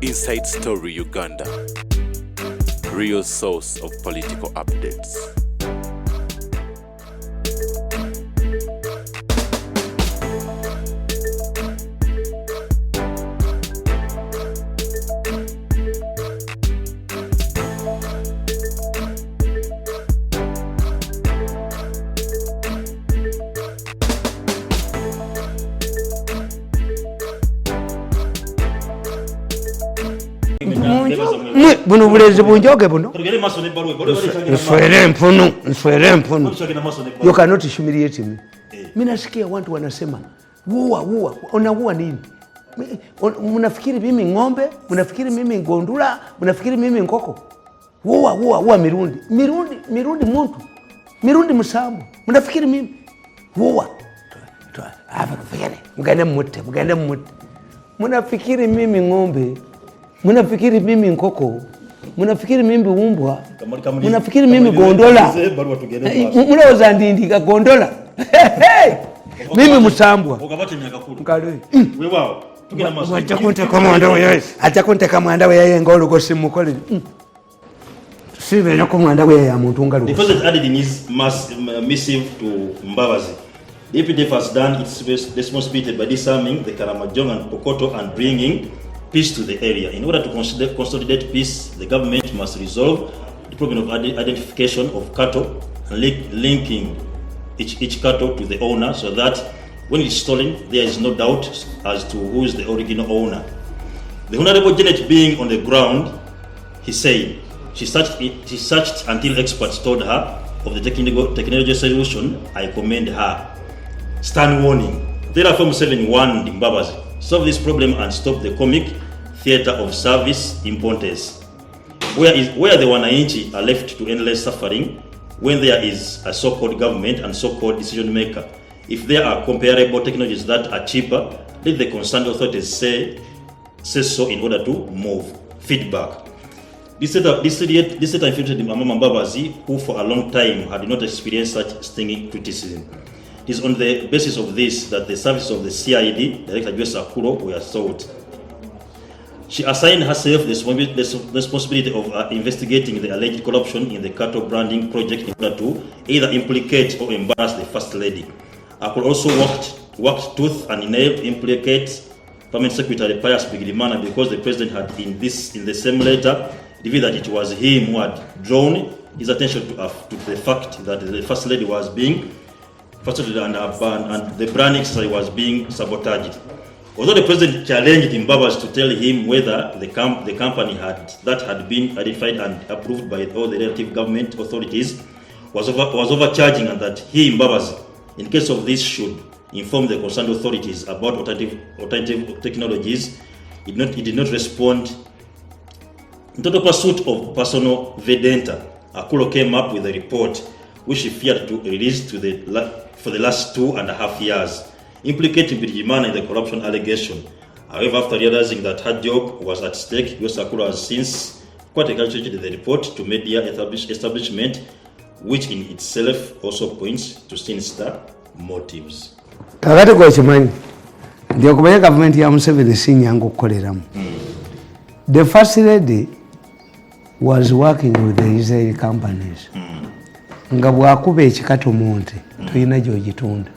Inside Story Uganda, real source of political updates. Buno bulezi bunjoge buno. Nswere mpuno. You cannot humiliate me. Mimi nasikia watu wanasema wua. Unaua nini? Mnafikiri mimi ng'ombe? Mnafikiri mimi ngondula? Mnafikiri mimi nkoko? Wua Mirundi. Mirundi muntu. Mirundi musambu. Mnafikiri mimi wua. Hapa kufanyane. Mgane mmote. Mnafikiri mimi ng'ombe? Mnafikiri mimi nkoko? Mnafikiri mimi umbwa? Mnafikiri mimi gondola? Mloza ndindika gondola? Mimi musambwa. Ukabate miaka 10. Ngale. Wewe wao. Tugena maso. Achakunte kama mwanda we. Achakunte kama mwanda we yeye ngolo ko simukole. Sibe no kumwanda we ya muntu ngalo. The president added in his missive to Mbabazi. The EPDF has done its responsibility by disarming the Karamajong and Pokoto and bringing peace to the area. In order to consolidate peace, the government must resolve the problem of identification of cattle and linking each cattle to the owner, so that when it's stolen, there is no doubt as to who is the original owner. The Honorable Janet being on the ground, he said, she searched until experts told her of the technology solution. I commend her. Stand warning. Therefore, 7 warned Mbabazi, solve this problem and stop the comic theater of service importance, where the Wananchi are left to endless suffering when there is a so-called government and so-called decision maker. If there are comparable technologies that are cheaper, let the concerned authorities say so in order to move. Feedback. This data infiltrated Mama Mbabazi, who for a long time had not experienced such stinging criticism. It is on the basis of this that the services of the CID, Director Joyce Akuro, were sought. She assigned herself the responsibility of investigating the alleged corruption in the cattle branding project in order to either implicate or embarrass the First Lady. Akuro also worked tooth and nail to implicate Permanent Secretary Pius Bigirimana, because the president had in the same letter revealed that it was him who had drawn his attention to the fact that the First Lady was being frustrated and the branding exercise was being sabotaged. Although the president challenged Mbabazi to tell him whether the company that had been identified and approved by all the relative government authorities was overcharging, and that he, Mbabazi, in case of this, should inform the concerned authorities about alternative technologies, it did not respond. In total pursuit of personal vendetta, Akuro came up with a report which he feared to release for the last 2.5 years, implicating Bigirimana in the corruption allegation. However, after realizing that her job was at stake, Joyce Akuro has since quite calculated the report to media establishment, which in itself also points to sinister motives. Kakati kwa chimanyi, ndio kumanya government ya Museveni sinyangu kukoleramu. The First Lady was working with the Israeli companies. Nga bwakuba ekikato munte, tulina gy'ogitunda.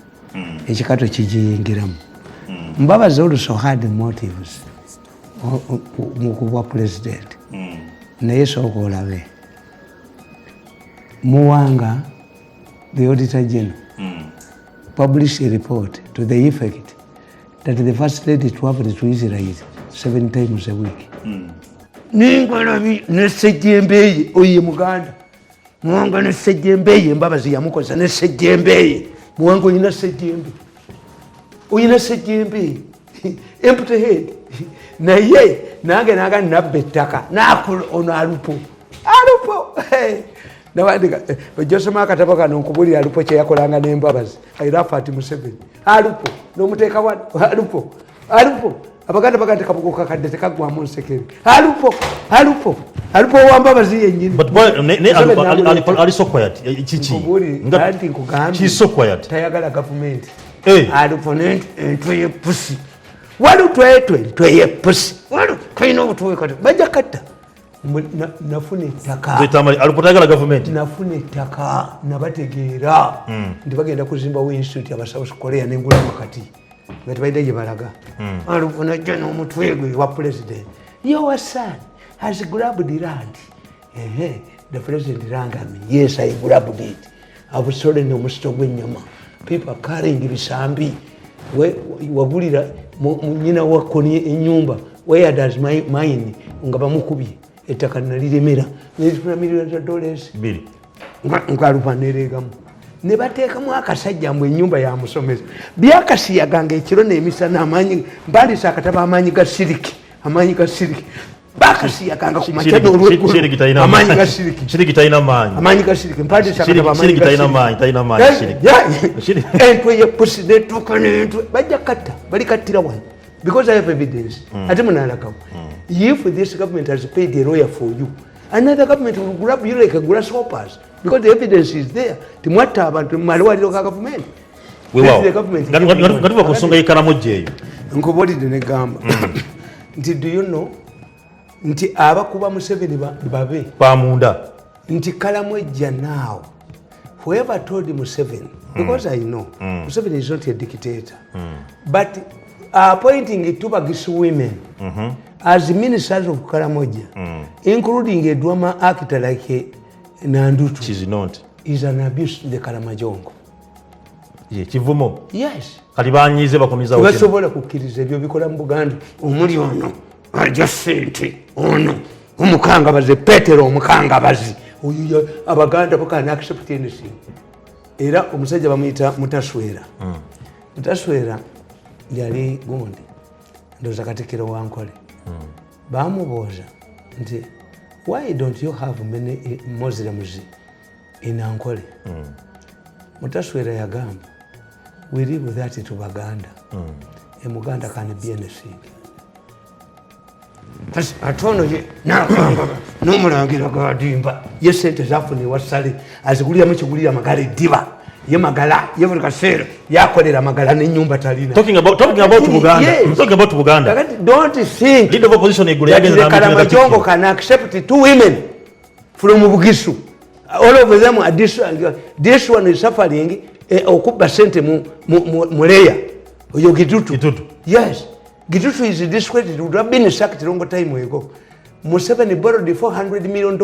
Ekikato kijiyingiramu. Mbabazi also had motives mu kuba president. Naye sooka olabe. Muwanga, the Auditor General, published a report to the effect that the First Lady traveled to Israel 7 times a week. Ningwalabi nesejjembeye oye Muganda. Muwanga nesejjembeye Mbabazi yamukoza nesejjembeye. Muwanga oyina sejjembe. Oyina sejjembe. Empty head. Naye nange naga nabbe ettaka. Nakula ono alupo. Nawandika bajosoma akatabo kano nkubuli alupo kye yakolanga n'Embabazi. Ayirafa ati Museveni. Alupo n'omuteeka wa alupo. Abaganda baganda kabuko kakadde tekagwamu nsekere. Alupo wa Mbabazi yennyini. But boy, ali so quiet. Chichi. Ngati nkugambye. She's so quiet. Tayagala government. Alupo n'entwe ye pussy. Walu twetwe ye pussy. Walu kaina obutuwe kati bajja katta nafuna ettaka Tamale alipotagala government nafuna ettaka nabategeera nti bagenda kuzimbawo institute aba South Korea n'engula makati nga tebalina gye balaga alunajja n'omutwe gwe wa president your son has grabbed land the president rang me yes I grabbed it I've stolen omusito gw'ennyama people are carrying bisambi wagulira nyina wakoni ennyumba where does mine nga bamukubye ettaka naliremera n'ezifuna millions of dollars nkalupaneregamu ne bateekamu akasajja mbu ennyumba ya musomesa byakasiyaganga ekiro n'emisana amaanyi mbandisa akataba amaanyi ga siriki bakasiyaganga ku makya n'olweggulu amaanyi ga siriki amaanyi ga siriki mpandisa akataba amaanyi entwe yepusi netuuka n'entwe bajja katta bali kattira wano because I have evidence ate munalakawo if this government has paid a lawyer for you another government will grab you like a grasshoppers because the evidence is there timwatta abantu malwaliro ga government ngatuva ku nsonga y'ekalamoja eyo nkobulidde ne gamba nti do you know nti abakuba Museveni babe pamunda nti Kalamojja now whoever told Museveni because I know Museveni is not a dictator but appointing Tubagisi women as ministers of Kalamojja including a drama actor like Nandutu she's not is an abuse to the Kalamajongo kivumo yes kali banyize bakomiza basobola kukkiriza ebyo bikola mu Buganda omuli ono ajja ssente ono omukangabazi Petero omukangabazi oyo Abaganda bakana accept anything era omusajja bamuyita Mutaswera Mutaswera yali gundi ndoza katikiro wankole bamubuuza nti why don't you have many Muslims in Ankole Mutaswera yagamba we live that to Baganda a Muganda can be anything atono ye n'omulangira gadimba ye sente zafuna ewasale aziguliramu kigulira magala eddiba ye magala ye buli kaseera yakolera magala n'ennyumba talina talking about Buganda don't think leader of opposition egula yagenza na Kalamajongo can accept two women from Bugisu all of them are this one is suffering okuba sente mu leya oyo Gitutu yes Gitutu is discredited would have been sacked long time ago Museveni borrowed $400 million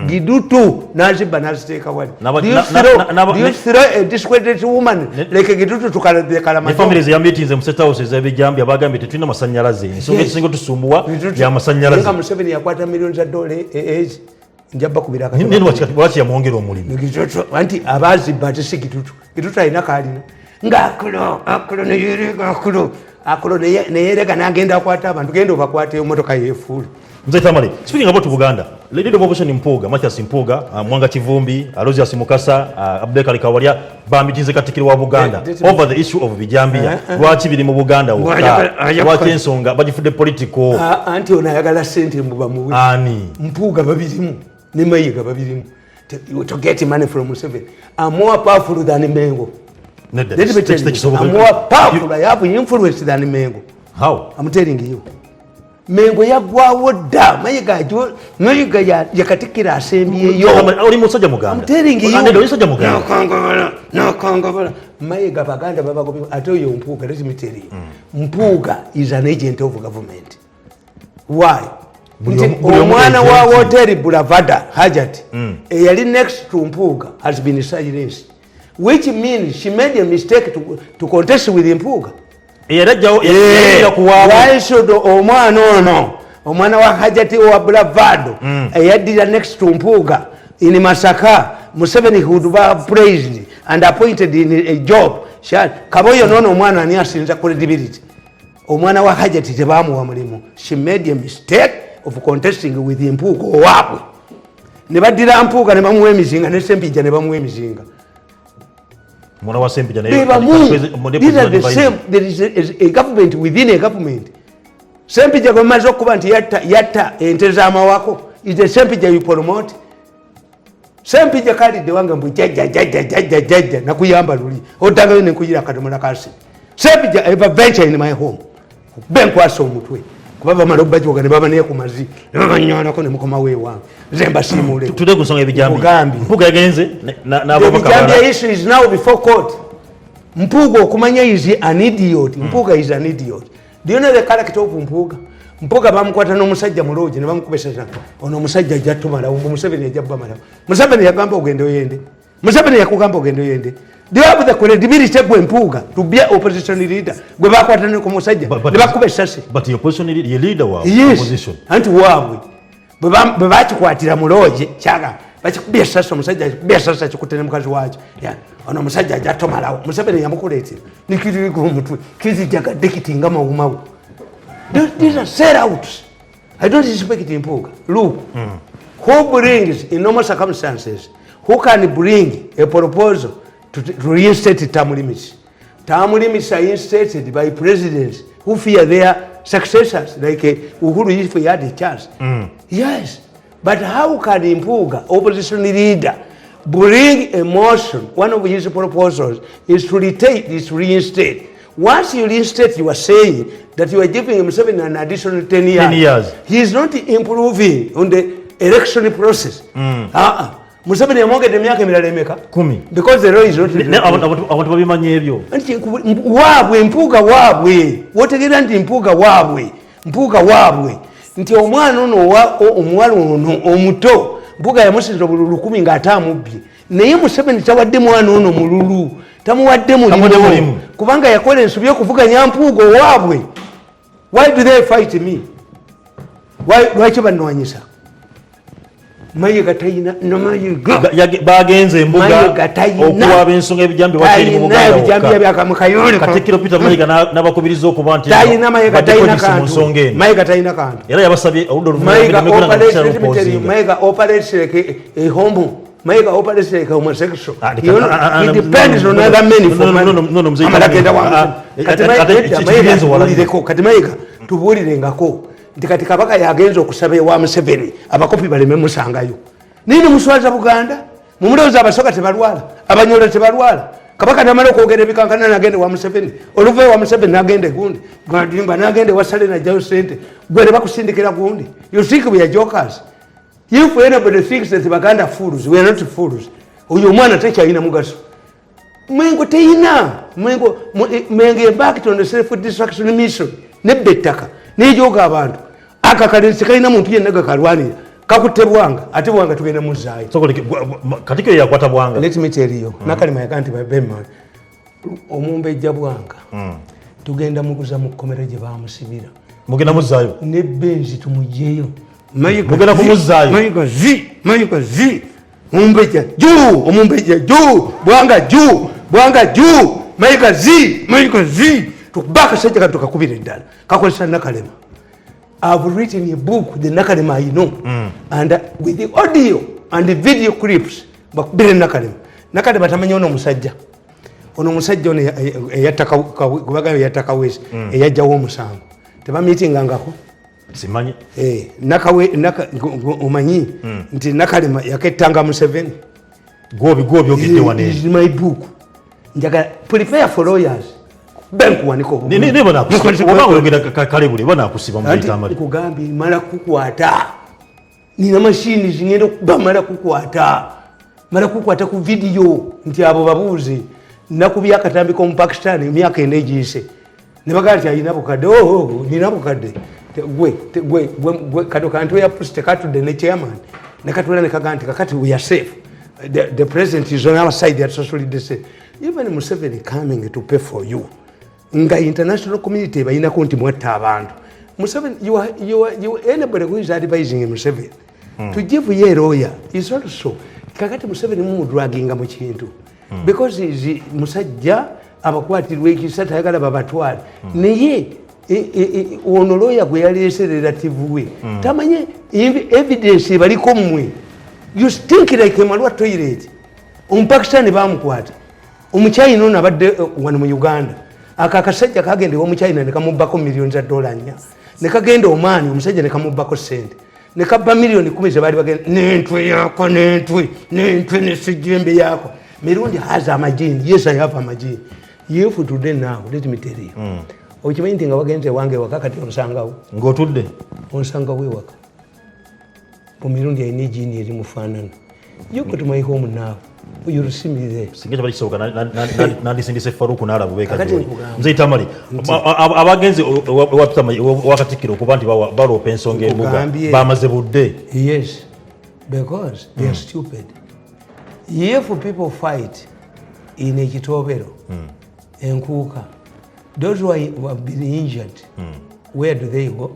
Gitutu naziba naziteeka wali do you throw a discredited woman like Gitutu to Kalamajongo families ya meetings mu state house ez'ebijambi abagambye tetulina masanyalaze ensonga ekisinga tusumbuwa ya masanyalaze nga Museveni yakwata millions of dollars njaba kubira nini lwaki yamwongera omulimu anti abaziba ate si Gitutu alina kalina ng'akulo akulo neyerega n'agenda akwata abantu genda obakwata emotoka yeefuula Mzee Tamale, speaking about Uganda, leader of opposition Mpuga, Mathias Mpuga, Mwanga Kivumbi, Alozias Mukasa, Abdekali Kawalia, bamitinze katikiro wa Buganda over the issue of Bijambia. Lwaki biri mu Buganda lwaki ensonga bagifudde political anti onayagala sente mbuba muwe ani Mpuga babirimu ne Mayiga babirimu to get money from Museveni are more powerful than Mengo. I'm more powerful, I have influence than Mengo. How? I'm telling you. Mengo yagwawo dda Mayiga yakatikira asembye yo oli musajja Muganda. I'm telling you. Ande oli musajja Muganda. Nakangabala Mayiga Baganda babagobi ate oyo Mpuga let me tell you. Mpuga is an agent of government. Why? Omwana wa hotel Bulavada Hajat eyali next to Mpuga has been silenced, which means she made a mistake to contest with Mpuga. Why should omwana wa Hajati wa Bulavado eyadira next to Mpuga in Masaka Museveni would have praised and appointed in a job kaboyo nono omwana ani asinza credibility omwana wa Hajati tebamuwa mulimu. She made a mistake of contesting with Mpuga owabwe ne badira Mpuga ne bamuwa emizinga ne Sempija ne bamuwa emizinga. Mwana wa Sempija ne these are the same. There is a government within a government. Sempija bamaze okuba nti yatta ente z'amawako is the Sempija you promote. Sempija kalidde wange mbu jajja nakuyamba luli otangayo ne nkuyira akadomola kasi. Sempija ever venture in my home benkwasa omutwe kuba bamala okubajoga ne baba naye ku mazi ne babanywanako ne mukoma weewange nze mbasiimule tudde ku nsonga y'ebijambi Mpuuga yagenze the issue is now before court. Mpuuga okumanya is an idiot. Mpuuga is an idiot. Do you know the character of Mpuuga? Mpuuga bamukwata n'omusajja mulooje ne bamukubeseza ono omusajja ajja tumalawo Museveni ajja bamalawo. Museveni yagamba ogende oyende. Museveni yakugamba ogende oyende. Do you have the credibility gwe Mpuuga to be opposition leader? Gwe bakwata ne ku musajja ne bakubesa se. But the opposition leader wa opposition. Anti waabwe bwe bakikwatira mulooje kyaga bakikubya essasi omusajja akikubya essasi akikutte ne mukazi waakyo ono omusajja ajja tomalawo Museveni yamukuleetera nikiriri ku mutwe kizijagadde kitinga mawumawo. These are sellouts. I don't respect Mpuuga. Look, who brings in normal circumstances, who can bring a proposal to reinstate term limits? Term limits are instated by presidents who fear their successors, like Uhuru if he had a chance. Yes, but how can Mpuuga, opposition leader, bring a motion? One of his proposals is to reinstate. Once you reinstate, you are saying that you are giving himself an additional 10 years. 10 years. He is not improving on the election process. Museveni yamwongedde emyaka emirala emeka 10 because the law is not abantu babimanya ebyo waabwe Mpuuga waabwe wotegeera nti Mpuuga waabwe nti omwana ono omuwala ono omuto Mpuuga yamusinza obululu 10 ng'ate amubbye naye Museveni tawadde mwana ono mululu tamuwadde mulimu kubanga yakola ensobi y'okuvuganya Mpuuga owaabwe. Why do they fight me? Lwaki bannwanyisa? Mayiga tayina namayiga bagenze embuga okuwaba ensonga ebijambi wakiri mu Buganda ebijambi byakamukayole Katikkiro Peter Mayiga n'abakubiriza okuba nti tayina Mayiga tayina kantu Mayiga tayina kantu era yabasabye oludda Mayiga operates like a homo. Mayiga operates like a homosexual. He depends on other men for kati Mayiga tubuulirengako nti kati kabaka yagenza okusaba ewa Museveni abakopi baleme musangayo nini muswaza Buganda mumulowooza abasoka tebalwala abanyola tebalwala kabaka namala okwogera ebikankana nagende wa Museveni oluva wa Museveni nagende gundi gwadimba nagende wasale najjayo sente gwere bakusindikira gundi. You think we are jokers? If anybody thinks that Baganda fools, we are not fools. Oyo mwana tekyalina mugaso mwengo teyina mwengo back on the self destruction mission nebba ettaka nejoga abantu akakalisi kalina muntu yenna gakalwanira kakutte Bwanga ate Bwanga tugenda muzaayo Katikkiro yakwata Bwanga. Let me tell you nakalima yakanti babema omumbejja Bwanga tugenda muguza mu kkomera gye bamusibira mugenda muzaayo ne benzi tumujeyo mugenda kumuzaayo Mayiga zi omumbejja juu Bwanga juu Mayiga zi tukubaka sajja kati tukakubira eddala kakolesa Nakalema. I've written a book, the Nakalema I know, and with the audio and the video clips bakubire Nakalema tamanya ono omusajja ono eyattaka wezi eyajjawo omusango tebamitingangako simanyi omanyi nti Nakalema yakettanga Museveni gwobi ogedde wane is my book njaga prepare for lawyers benkuwaniko kugambi mala kukwata nina mashini zingenda okuba mala kukwata ku video nti abo babuuzi nakubya akatambi ko mu Pakistan emyaka ene egiyise ne bagamba nti ayina bukadde nina bukadde gwe kado kantu ya post katudde ne chairman ne katula ne kaganti kakati we are safe. The president is on our side at socially say even Museveni coming to pay for you nga international community bayina konti mwatta abantu Museveni you anybody who is advising Museveni to give you a lawyer is also kakati Museveni mumudraginga mu kintu because is musajja abakwatirwa ekisata ayagala babatwala naye ono lawyer gwe yaleese relative we tamanye evidence baliko mmwe. You stink like a malwa toilet. Pakistan bamukwata omuchina ono abadde wano mu Uganda akakasajja kagende wo muchina ne kamubbako millions za dollars nya ne kagenda omani omusajja ne kamubbako sente ne kabba million 10 ze bali bagenda n'entwe yako n'entwe ne sijembe yako. Mirundi has a magin. Yes, I have a magin. You for today now, let me tell you. okimanyi nti nga wagenze wange waka kati onsangawo ng'otudde onsangawo ewaka mu mirundi alina ejiini eri mufaanana. You go to my home now. You'll see me there. Singe bali soka nandisindise Faruku n'ala bubeka joli. Mzee Tamale abagenze wakatikiro kuba nti baloopa ensonga ebuga bamaze budde. Yes, because they are stupid. If people fight in a Kitobero and Kuka, those who have been injured, where do they go?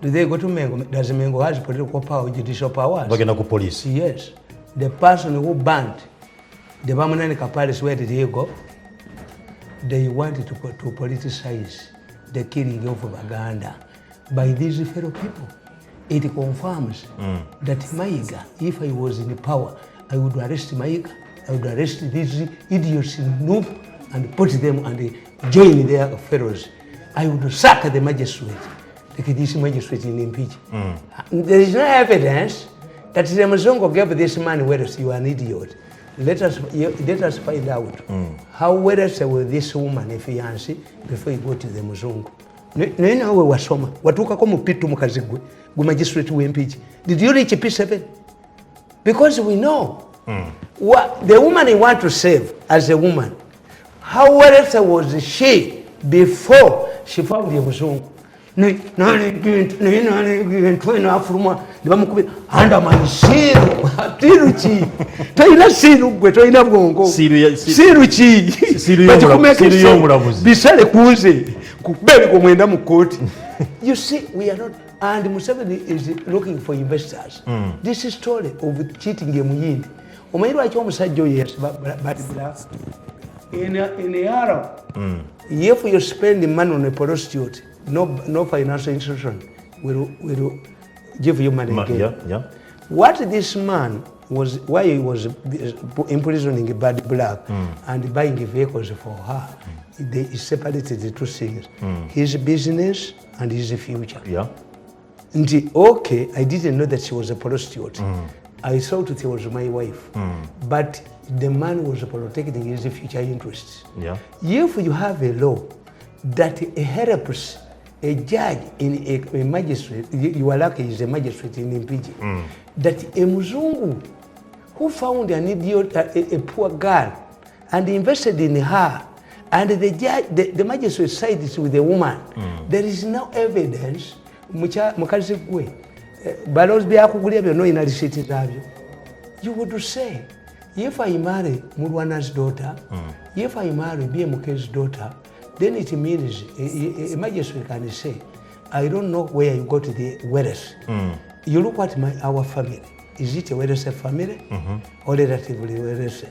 Do they go to Mengo? Does Mengo has political power, judicial powers? Bagenda ku police. Yes. The person who banned the Bamanika Palace, where did he go? They wanted to politicize the killing of Uganda by these fellow people. It confirms that Maiga, if I was in power, I would arrest Maiga, I would arrest these idiots in Noob and put them and join their fellows. I would sack the magistrate. This magistrate in impeach. There is no evidence that the Mzungu gave this man Welles. You are an idiot. Let us find out how Welles with this woman a fiancé before you go to the Mzungu. No, we were soma. Watuka komu pitu mukazigwe. Gu magistrate we impeach. Did you reach P7? Because we know what the woman you want to save as a woman. How Welles was she before she found the Mzungu? Handa mansiru tiruchi toina siru gwe toina bwongo siru chi siru yomulabuzi bisale kuze kubeli ko mwenda mu court. You see, we are not, and Museveni is looking for investors. This is story of cheating Muyindi. Omayiro acho omusajja yes but in a Arab, if you spend money on a prostitute, no financial institution will give you money again. What this man was, why he was imprisoning Bad Black and buying vehicles for her, they separated the two things. His business and his future. Okay, I didn't know that she was a prostitute. I thought it was my wife. But the man was protecting his future interests. If you have a law that helps a judge in a magistrate, you are lucky he's a magistrate in Mpiji, that a Mzungu who found an idiot, a poor girl, and invested in her, and the judge, the magistrate sides with the woman, there is no evidence. You would say, if I marry Murwana's daughter, if I marry BMK's daughter, then it means a magistrate can say, I don't know where you got the Welles. You look at our family. Is it a Welles family or relatively Welles?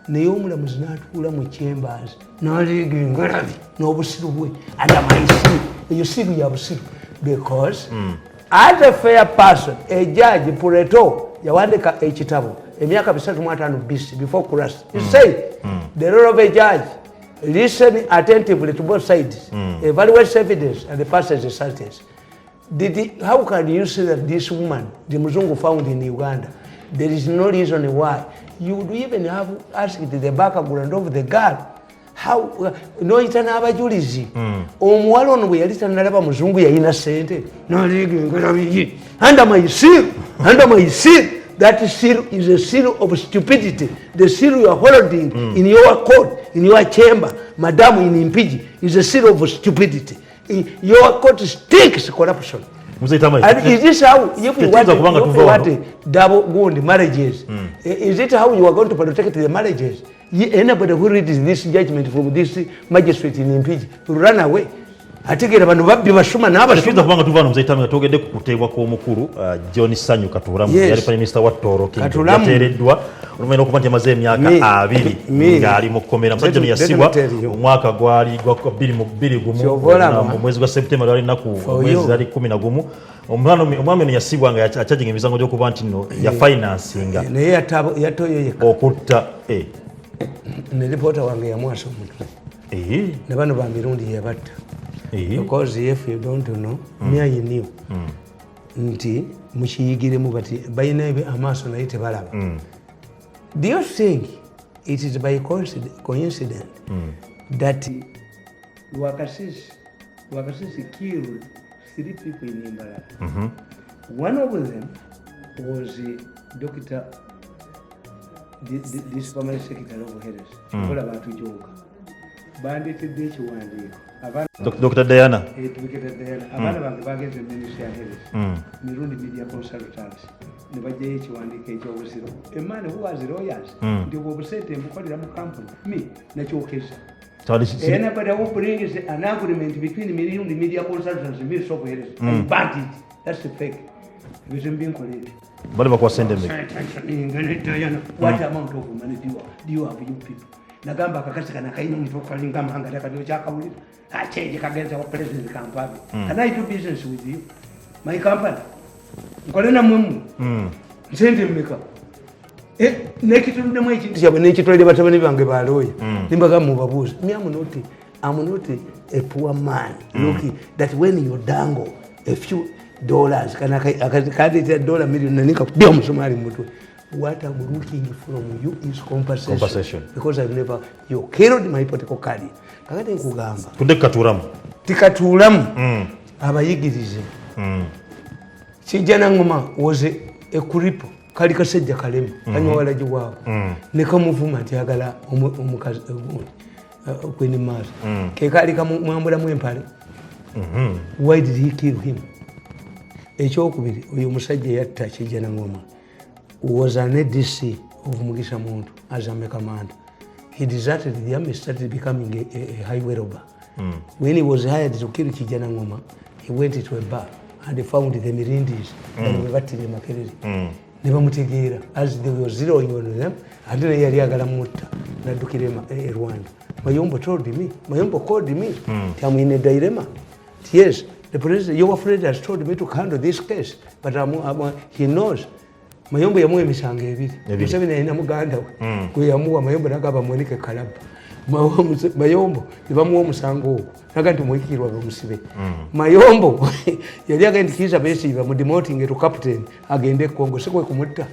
Neomula muzinatula mu chambers n'aligingalabi n'obusiru bwe adamayisiru you see we have siru because as a fair person a judge Pureto yawandika ekitabo emyaka 35 BC before Christ. He said the role of a judge, listen attentively to both sides, evaluate evidence and the person's sentence. How can you say that this woman, the Mzungu found in Uganda, there is no reason why? You would even have asked the background of the girl. How no itana abajulizi omuwala ono bwe yali tanalaba Muzungu yalina sente naligingalabi under my seal that seal is a seal of stupidity. The seal you are holding in your court, in your chamber, madam in Mpiji, is a seal of stupidity. Your court stinks corruption. And is this how, if you want double wound marriages, is it how you are going to protect the marriages? Anybody who reads this judgment from this magistrate in Mpiji will run away. Ategera bano babbi bashuma n'abashuma kubanga tuvana muzaitamwe togedde kukutebwa kw'omukulu John Sanyu Katulamu yali prime minister wa Toro yateereddwa olumena okuba nti amaze emyaka 2 ng'ali mu kkomera musajja yasibwa omwaka gwali gwa 2021 mu mwezi gwa September lwali naku mwezi ali 11 omwami ono yasibwa nga achajinga emisango gy'okuba nti no ya financinga naye yatoyoyeka okutta ne reporter wange yamwasa omutwe ne bano ba Mirundi yabatta. Because if you don't know, me I knew. Nti muchiyigiremu bati bayina amaso naye tebalaba. Do you think it is by coincidence that Wakasis Lwakasisi killed 3 people in Mbarara. One of them was Dr. This permanent secretary of Health. What about Joka? Bandit Ditch one day. Dr. Diana. Dr. Diana. Abana Baggage and Ministry of Health. Mirundi Media Consultants. Never J. one day, a man who was lawyers. They were set in the company. Me, natural case. Anybody who brings an agreement between the media consultants and Ministry of Health and bandit. That's the fake. It wasn't being collected. What about sending me? What amount of money do you have, you people? Nagamba kakasika na kaini mtofaling kama hanga kado chaka uli. I change against our president company. Can I do business with you? My company. Nkolena mumu. Send meka. Nekitu ndemo ichi chaba nekitwele batabani bange baloye. Nimbaga mu babuzi. Me I'm not a poor man. Look that when you dangle a few dollars kana akadita $1 million nanika bia msumari mtu. What I'm looking from you is compensation. Because I've never, you killed my political career. Kakati nkugamba. Kunde katuramu. Tikaturamu. Abayigirize. Kijana ngoma was a kuripo. Kali kasejja kalemu. Kanywa walaji wao. Neka muvuma ntiyagala omukazi kweni mars. Kekali kamwambula mwempale. Why did he kill him? Ekyokubiri uyu musajja yatta kijana ngoma was an ADC of Mugisha Muntu as a command. He deserted the army, started becoming a highway robber. When he was hired to kill Kijana Ngoma, he went to a bar and they found the Mirindis and Batile Makerere. Never mutegera as they were zeroing on them, and then they are Galamutta, Nadukirema, Rwanda. Mayombo told me, Mayombo called me, tell me in a dilemma. Yes, the president, your friend has told me to handle this case, but he knows. Mayombo yamuwe emisanga ebiri. Museveni alina muganda we. Gwe yamuwa Mayombo nagaba mwenike kalaba. Mayombo bamuwa omusango ogwo. Naga nti muhikirwa bamusibe. Mayombo yali agendikiza Besigye mu demoting to captain agende Congo sekwe kumutta.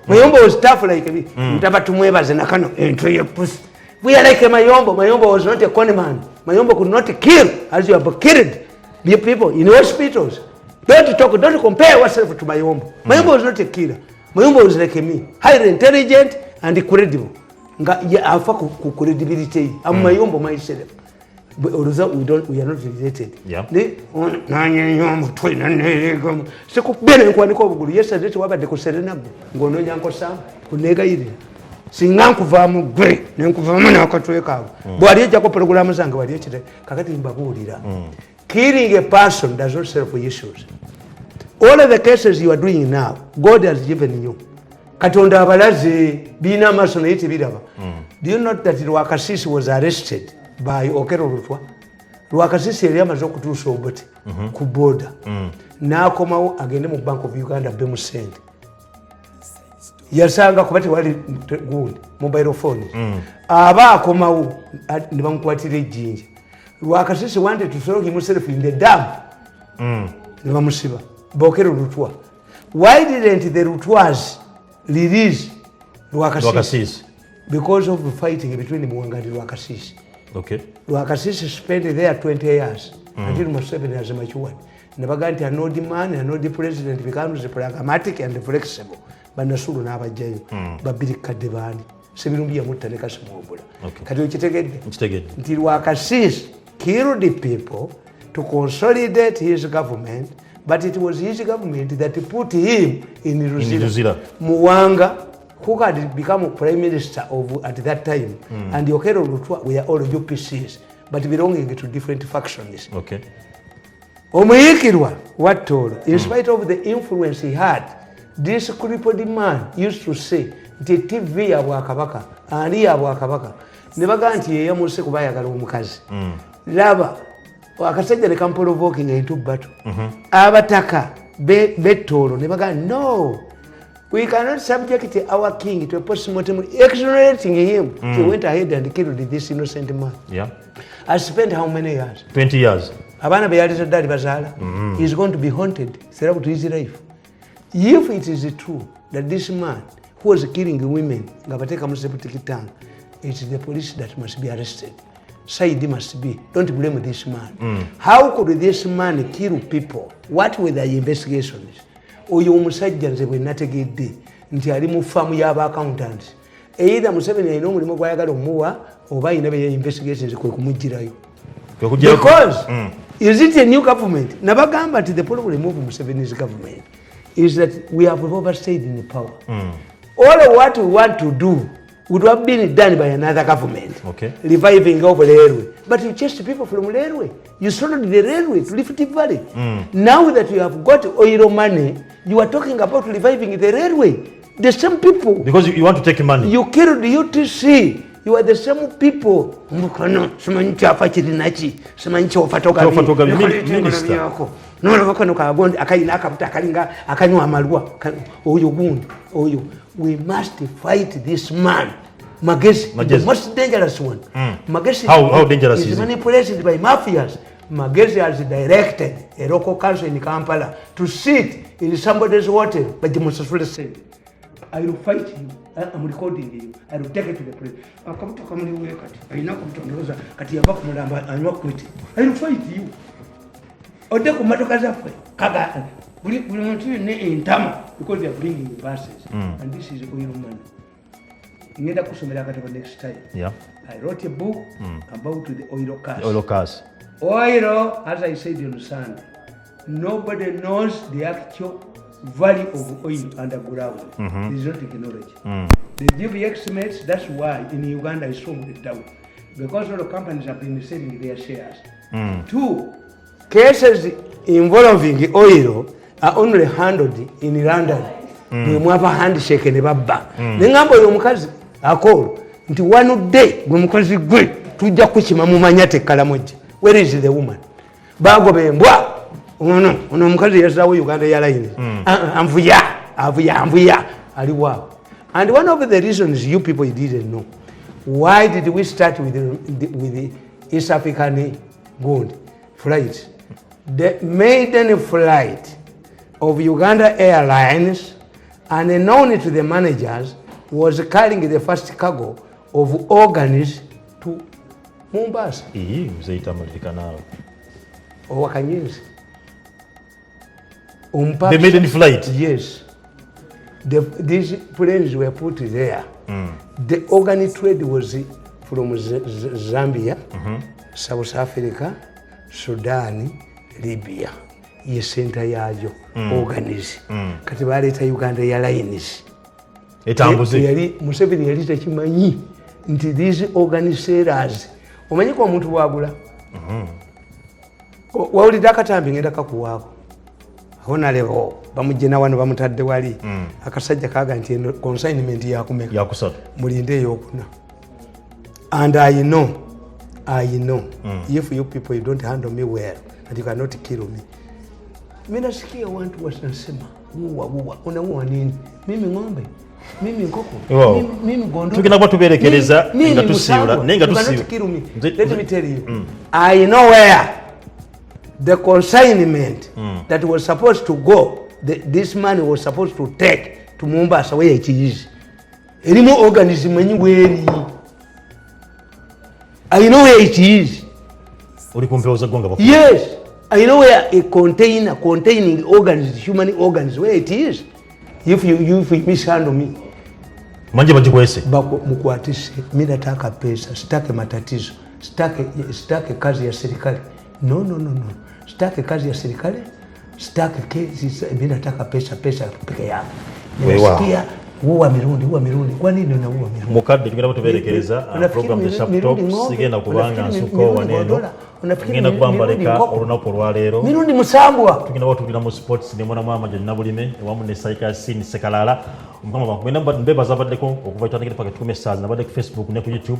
Mayombo was tough like me. Mtaba tumwebaze nakano entwe ye pussy. We are like Mayombo. Mayombo was not a con man. Mayombo could not kill as you have killed the people in hospitals. Don't compare yourself to Mayombo. Mayombo was not a killer. Mayombo was like me, highly intelligent and credible. I fuck credibility. I'm Mayombo myself. But we are not related. Yeah. Yesterday to Waba de Coserena, Gono Yanko Sam, Kunega Idi. Singankuvamu gwe, Nankuvamu Nakatweka. Boadia Jaco programs and Guadiate, Kakati Babudira. Killing a person does not serve for issues. All of the cases you are doing now, God has given you. Katonda abalaze bina masoneti bidaba. Do you know that Lwakasisi was arrested by Okero Rutwa? Lwakasisi yali amaze okutuusa obuti ku border. N'akomawo agende mu Bank of Uganda bemusente. Yasanga kubati wali gundi mobile phone. Aba akomawo ne bamukwatira ejjinja. Lwakasisi wanted to throw himself in the dam. Nebamusiba. Bokero Rutwa. Why didn't the Rutwas release Lwakasisi? Because of the fighting between Mwanga and Lwakasisi. Okay. Lwakasisi spent there 20 years until Museveni has matured. Nebaganti a no demand and no the president becomes pragmatic and flexible. Banasulu n'abajjayo. Babiri kadebani. Sebirumbi yamutaleka simwobula. Kati okitegedde. Nti Lwakasisi killed the people to consolidate his government, but it was his government that put him in Ruzira. Muwanga, who had become prime minister of at that time, and Okero Rutwa were all UPCs, but belonging to different factions. Okay. Omuyikirwa, what told? In spite of the influence he had, this crippled man used to say, the TV ya Wakabaka, and he ya Wakabaka. Nebaganti ye yamuse kubayagala omukazi. Laba akasajja ne kamprovoking into battle. Abataka betolo ne baga no, we cannot subject our king to a postmortem, exonerating him. He went ahead and killed this innocent man. Yeah. I spent how many years? 20 years. Abana beyaliza dali bazala. He's going to be haunted throughout his life. If it is true that this man who was killing women, ngabateka museptic tongue, it's the police that must be arrested. side must be, don't blame this man. How could this man kill people? What were the investigations? Oyo omusajja nze bwe nategedde nti ali mu faamu y'aba accountants. Either Museveni alina omulimu gw'ayagala omuwa oba alina bye investigations kwe kumugirayo. Because is it a new government? Nabagamba nti the problem of Museveni's government is that we have overstayed in the power. All of what we want to do would have been done by another government, reviving over the railway. But you chased people from railway. You sold the railway to Rift Valley. Now that you have got oil money, you are talking about reviving the railway. The same people. Because you want to take money. You killed the UTC. You are the same people. We must fight this man. Magesi, the most dangerous one. Magesi, how dangerous is manipulated by mafias. Magesi has directed a local council in Kampala to sit in somebody's hotel, but the most said, I will fight you. I'm recording you. I will take it to the police. I come to work. I know come to Rosa. I'm not quitting. I will fight you. Odeko matokaza fwe. Kaga. We want to in Tama because they are bringing buses, and this is oil money. Next time, I wrote a book about the oil cars. Oil cars. Oil, as I said on Sunday, nobody knows the actual value of oil underground. There is no technology. The DB estimates, that's why in Uganda is so down. Because all the companies have been selling their shares. 2 cases involving oil are only handled in London. We have a handshake and a baba. The number of mukazi akolo nti one day gwe mukazi gwe tujja kuchima mumanyate kalamoji. Where is the woman? Bago bembwa. Ono mukazi yasawo Uganda ya line. Amvuya. Aliwa. And one of the reasons you people didn't know, why did we start with the East African gold flights? The maiden flight of Uganda Airlines, unknown to the managers, was carrying the first cargo of organs to Mombasa. The maiden flight? Yes. These planes were put there. The organ trade was from Zambia, South Africa, Sudan, Libya. Ye center yajo organize kati baleta Uganda Airlines etambuze Museveni yalita kimanyi nti these organizers omanyi ko omuntu wagula wawulira akatambi ngenda kakuwaako hona levo bamujena wano bamutadde wali akasajja kaga nti consignment yakumeka yakusatu mulinde yokuna. And I know if you people you don't handle me well and you cannot kill me. Mimi nasikia watu wasema uwa unaua nini? Mimi ng'ombe, mimi nkoko, mimi gondo. Tukinakuwa tuberekereza nga tusiura, nenga tusiura. Let me tell you. I know where the consignment that was supposed to go, this man was supposed to take to Mombasa where it is. Elimo organism anywhere. I know where it is. Yes. I know where a container containing organs, human organs, where it is. If you mishandle me. Manje bajikwese. Bako mkuatisi, mimi nataka pesa, sitake matatizo, sitake kazi ya serikali. No. Sitake kazi ya serikali, sitake kesi, mimi nataka pesa peke yangu. Nasikia uwa Mirundi. Kwa nini unaua Mirundi? Mukadde tugenda tuberekereza program ya Sharp Talk sigenda kubanga nsuko waneno. Ngenda kubambaleka olunaku olwaleero. Mirundi musambwa. Tugenda batubira mu sports ne mwana mama jonna bulime wamu ne saika scene sekalala. Mukama bakumenda mbebaza baddeko okuva itandikira paka 2 messages nabadde ku Facebook ne ku YouTube.